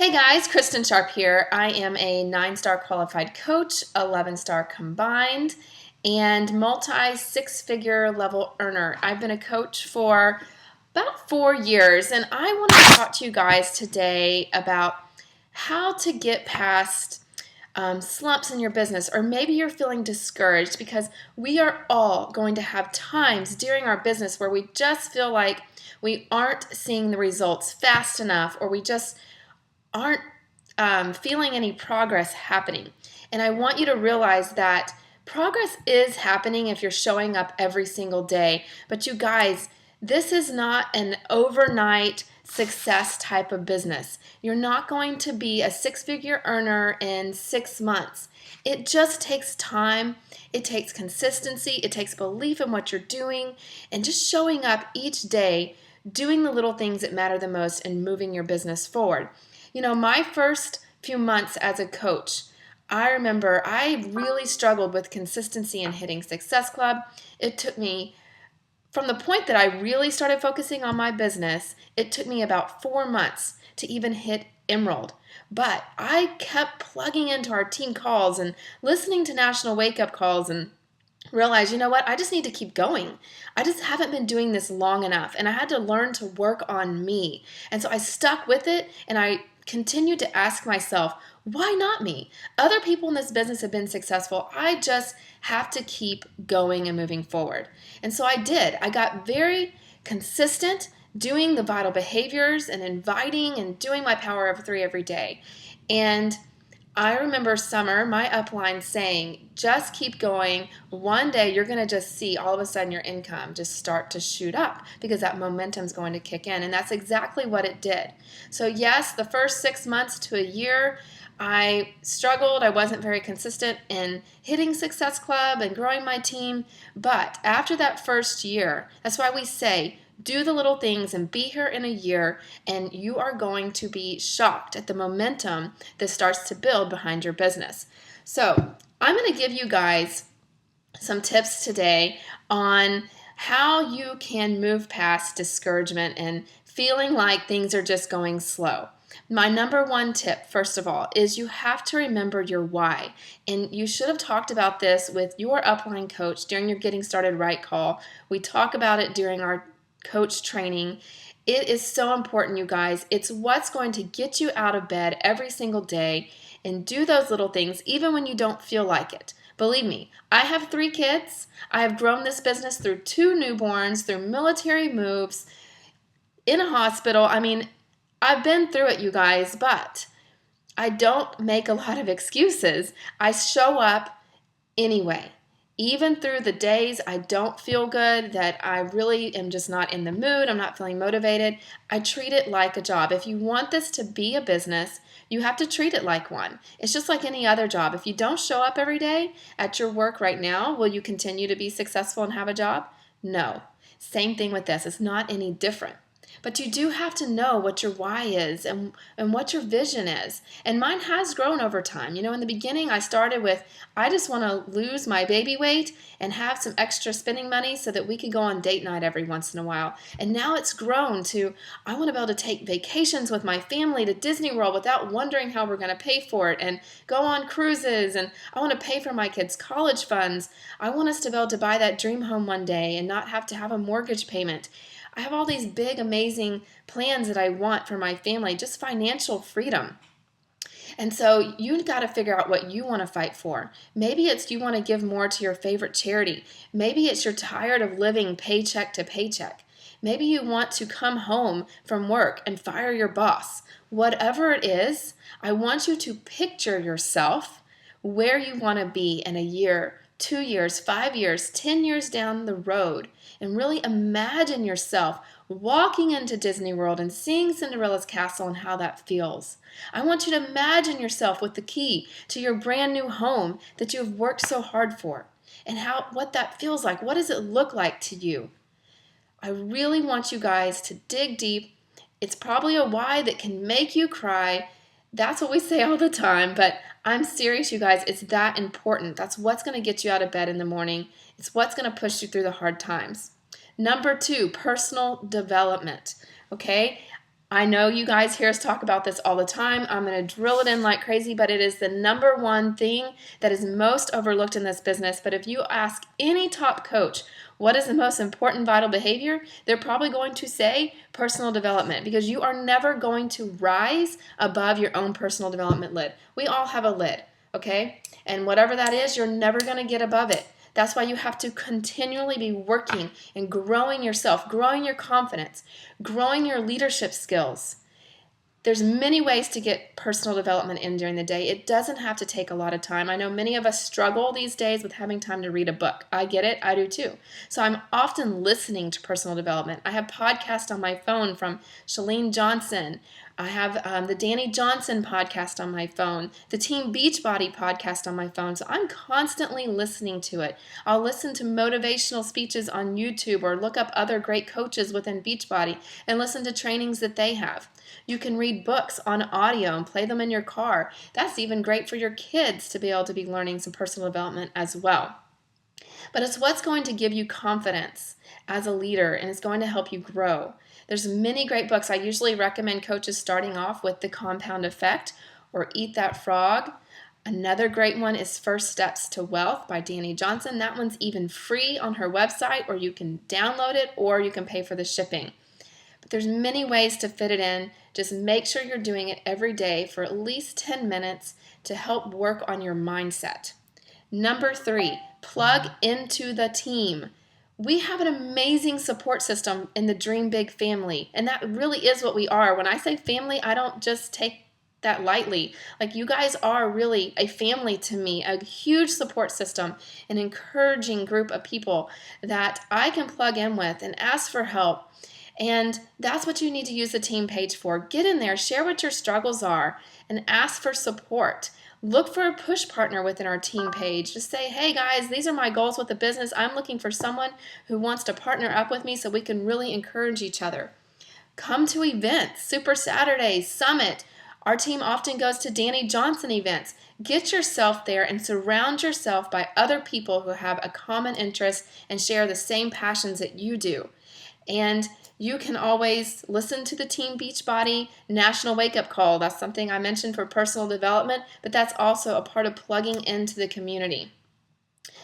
Hey guys, Kristen Sharp here. I am a 9-star qualified coach, 11-star combined, and multi six-figure level earner. I've been a coach for about 4 years, and I want to talk to you guys today about how to get past slumps in your business, or maybe you're feeling discouraged because we are all going to have times during our business where we just feel like we aren't seeing the results fast enough, or we just aren't feeling any progress happening. And I want you to realize that progress is happening if you're showing up every single day. But you guys, this is not an overnight success type of business. You're not going to be a six-figure earner in 6 months. It just takes time. It takes consistency. It takes belief in what you're doing and just showing up each day, doing the little things that matter the most and moving your business forward. You know, my first few months as a coach, I remember I really struggled with consistency in hitting Success Club. It took me, from the point that I really started focusing on my business, it took me about 4 months to even hit Emerald. But I kept plugging into our team calls and listening to national wake-up calls and realized, you know what, I just need to keep going. I just haven't been doing this long enough, and I had to learn to work on me. And so I stuck with it, and I continued to ask myself, why not me? Other people in this business have been successful. I just have to keep going and moving forward. And so I did. I got very consistent doing the vital behaviors and inviting and doing my power of three every day. And I remember Summer, my upline, saying, just keep going. One day you're going to just see all of a sudden your income just start to shoot up because that momentum's going to kick in. And that's exactly what it did. So yes, the first 6 months to a year, I struggled. I wasn't very consistent in hitting Success Club and growing my team. But after that first year, that's why we say, do the little things and be here in a year, and you are going to be shocked at the momentum that starts to build behind your business. So I'm going to give you guys some tips today on how you can move past discouragement and feeling like things are just going slow. My number one tip, first of all, is you have to remember your why. And you should have talked about this with your upline coach during your Getting Started Right call. We talk about it during our coach training. It is so important, you guys. It's what's going to get you out of bed every single day and do those little things even when you don't feel like it. Believe me, I have 3 kids. I have grown this business through 2 newborns, through military moves, in a hospital. I mean, I've been through it, you guys, but I don't make a lot of excuses. I show up anyway. Even through the days I don't feel good, that I really am just not in the mood, I'm not feeling motivated, I treat it like a job. If you want this to be a business, you have to treat it like one. It's just like any other job. If you don't show up every day at your work right now, will you continue to be successful and have a job? No. Same thing with this. It's not any different. But you do have to know what your why is and what your vision is. And mine has grown over time. You know, in the beginning, I started with, I just want to lose my baby weight and have some extra spending money so that we could go on date night every once in a while. And now it's grown to, I want to be able to take vacations with my family to Disney World without wondering how we're going to pay for it, and go on cruises, and I want to pay for my kids' college funds. I want us to be able to buy that dream home one day and not have to have a mortgage payment. I have all these big, amazing plans that I want for my family, just financial freedom. And so you've got to figure out what you want to fight for. Maybe it's you want to give more to your favorite charity. Maybe it's you're tired of living paycheck to paycheck. Maybe you want to come home from work and fire your boss. Whatever it is, I want you to picture yourself where you want to be in a year, 2 years, 5 years, 10 years down the road, and really imagine yourself walking into Disney World and seeing Cinderella's castle and how that feels. I want you to imagine yourself with the key to your brand new home that you have worked so hard for, and what that feels like. What does it look like to you? I really want you guys to dig deep. It's probably a why that can make you cry. That's what we say all the time, but I'm serious, you guys. It's that important. That's what's going to get you out of bed in the morning. It's what's going to push you through the hard times. Number 2, personal development. Okay? I know you guys hear us talk about this all the time. I'm going to drill it in like crazy, but it is the number one thing that is most overlooked in this business. But if you ask any top coach, what is the most important vital behavior? They're probably going to say personal development, because you are never going to rise above your own personal development lid. We all have a lid, okay? And whatever that is, you're never going to get above it. That's why you have to continually be working and growing yourself, growing your confidence, growing your leadership skills. There's many ways to get personal development in during the day. It doesn't have to take a lot of time. I know many of us struggle these days with having time to read a book. I get it. I do too. So I'm often listening to personal development. I have podcasts on my phone from Chalene Johnson. I have the Dani Johnson podcast on my phone, the Team Beachbody podcast on my phone. So I'm constantly listening to it. I'll listen to motivational speeches on YouTube or look up other great coaches within Beachbody and listen to trainings that they have. You can read books on audio and play them in your car. That's even great for your kids to be able to be learning some personal development as well. But it's what's going to give you confidence as a leader, and it's going to help you grow. There's many great books. I usually recommend coaches starting off with The Compound Effect or Eat That Frog. Another great one is First Steps to Wealth by Dani Johnson. That one's even free on her website, or you can download it, or you can pay for the shipping. But there's many ways to fit it in. Just make sure you're doing it every day for at least 10 minutes to help work on your mindset. Number 3, plug into the team. We have an amazing support system in the Dream Big family, and that really is what we are. When I say family, I don't just take that lightly. Like, you guys are really a family to me, a huge support system, an encouraging group of people that I can plug in with and ask for help. And that's what you need to use the team page for. Get in there, share what your struggles are, and ask for support. Look for a push partner within our team page. Just say, hey guys, these are my goals with the business. I'm looking for someone who wants to partner up with me so we can really encourage each other. Come to events, Super Saturdays, Summit. Our team often goes to Dani Johnson events. Get yourself there and surround yourself by other people who have a common interest and share the same passions that you do. And you can always listen to the Team Beachbody National Wake Up Call. That's something I mentioned for personal development, but that's also a part of plugging into the community.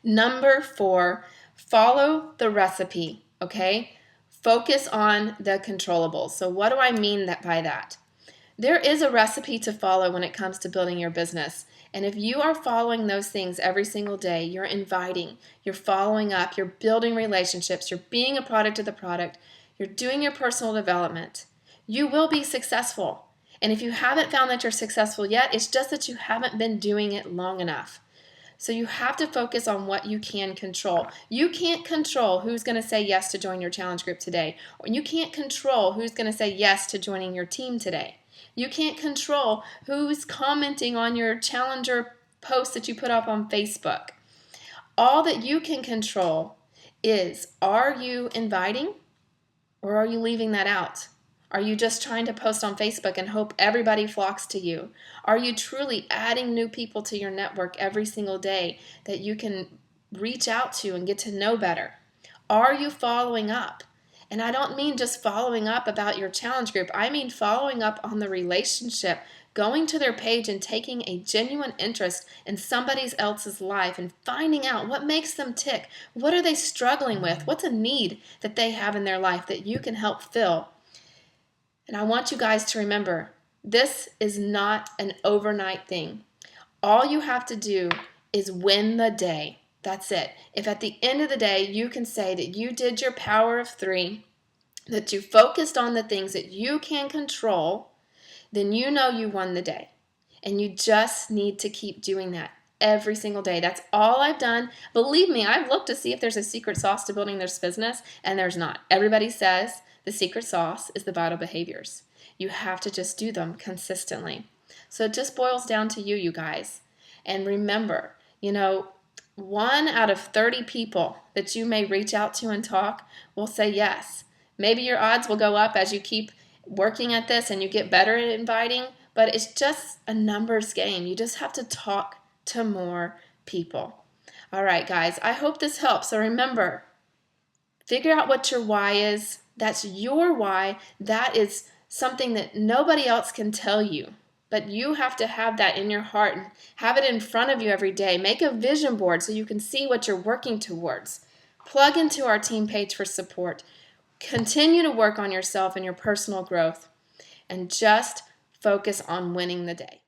Number 4, follow the recipe, okay? Focus on the controllables. So what do I mean by that? There is a recipe to follow when it comes to building your business. And if you are following those things every single day, you're inviting, you're following up, you're building relationships, you're being a product of the product, you're doing your personal development, you will be successful. And if you haven't found that you're successful yet, it's just that you haven't been doing it long enough. So you have to focus on what you can control. You can't control who's going to say yes to join your challenge group today. Or you can't control who's going to say yes to joining your team today. You can't control who's commenting on your challenger post that you put up on Facebook. All that you can control is, are you inviting or are you leaving that out? Are you just trying to post on Facebook and hope everybody flocks to you? Are you truly adding new people to your network every single day that you can reach out to and get to know better? Are you following up? And I don't mean just following up about your challenge group. I mean following up on the relationship, going to their page and taking a genuine interest in somebody else's life and finding out what makes them tick. What are they struggling with? What's a need that they have in their life that you can help fill? And I want you guys to remember, this is not an overnight thing. All you have to do is win the day. That's it. If at the end of the day you can say that you did your power of 3, that you focused on the things that you can control, then you know you won the day. And you just need to keep doing that every single day. That's all I've done. Believe me, I've looked to see if there's a secret sauce to building this business, and there's not. Everybody says the secret sauce is the vital behaviors. You have to just do them consistently. So it just boils down to you guys. And remember, 1 out of 30 people that you may reach out to and talk will say yes. Maybe your odds will go up as you keep working at this and you get better at inviting, but it's just a numbers game. You just have to talk to more people. All right, guys, I hope this helps. So remember, figure out what your why is. That's your why. That is something that nobody else can tell you. But you have to have that in your heart and have it in front of you every day. Make a vision board so you can see what you're working towards. Plug into our team page for support. Continue to work on yourself and your personal growth. And just focus on winning the day.